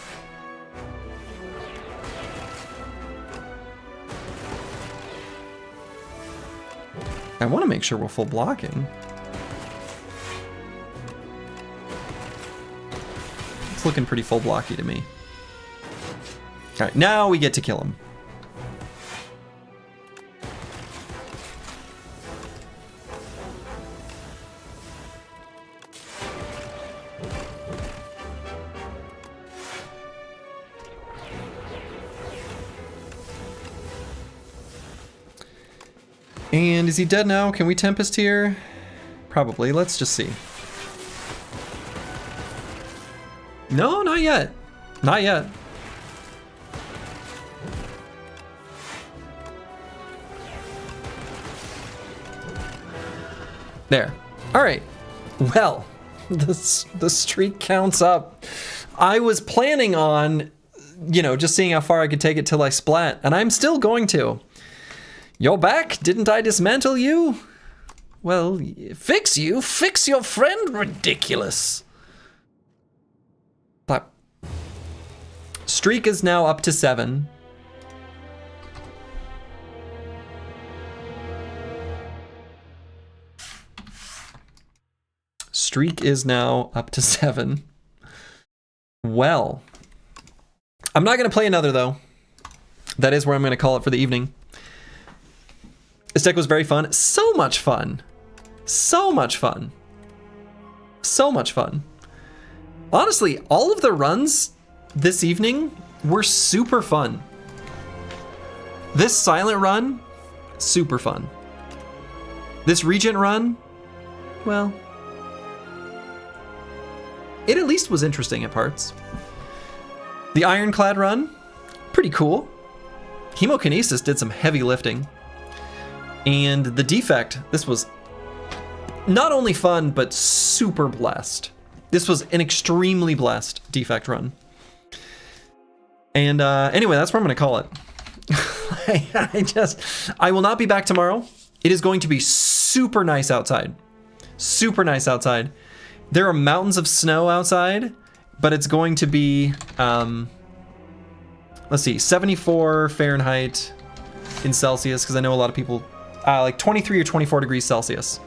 Speaker 1: I want to make sure we're full blocking. It's looking pretty full blocky to me. All right, now we get to kill him. And is he dead now? Can we Tempest here? Probably. Let's just see. No, not yet. Not yet. There. All right. Well, the streak counts up. I was planning on, you know, just seeing how far I could take it till I splat, and I'm still going to. You're back? Didn't I dismantle you? Well, fix you? Fix your friend? Ridiculous. But streak is now up to 7. Streak is now up to 7. Well, I'm not going to play another though. that is where I'm going to call it for the evening. This deck was very fun. So much fun. So much fun. So much fun. Honestly, all of the runs this evening were super fun. This silent run, super fun. This Regent run, well, it at least was interesting at parts. The Ironclad run, pretty cool. Hemokinesis did some heavy lifting. And the Defect, this was not only fun, but super blessed. This was an extremely blessed Defect run. And anyway, that's where I'm gonna call it. I will not be back tomorrow. It is going to be super nice outside. Super nice outside. There are mountains of snow outside, but it's going to be, let's see, 74 Fahrenheit in Celsius, because I know a lot of people, like 23 or 24 degrees Celsius.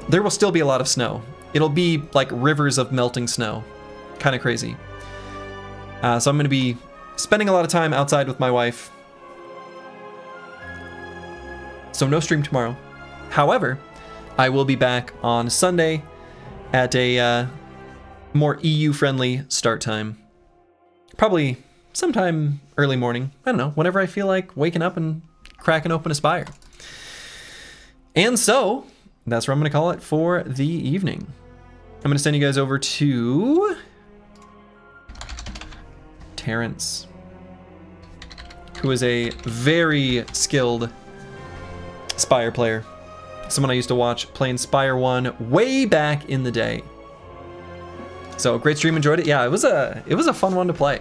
Speaker 1: There will still be a lot of snow. It'll be like rivers of melting snow. Kind of crazy. So I'm going to be spending a lot of time outside with my wife. So no stream tomorrow. However, I will be back on Sunday at a more EU-friendly start time. Probably sometime early morning. I don't know, whenever I feel like waking up and cracking open a Spire. And so, that's where I'm going to call it for the evening. I'm going to send you guys over to Terrence, who is a very skilled Spire player. Someone I used to watch playing Spire 1 way back in the day. So great stream, enjoyed it. Yeah, it was a fun one to play.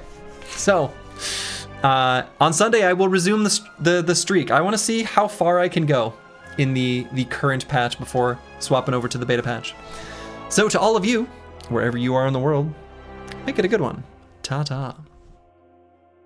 Speaker 1: So on Sunday I will resume the streak. I want to see how far I can go in the current patch before swapping over to the beta patch. So to all of you, wherever you are in the world, make it a good one. Ta-ta.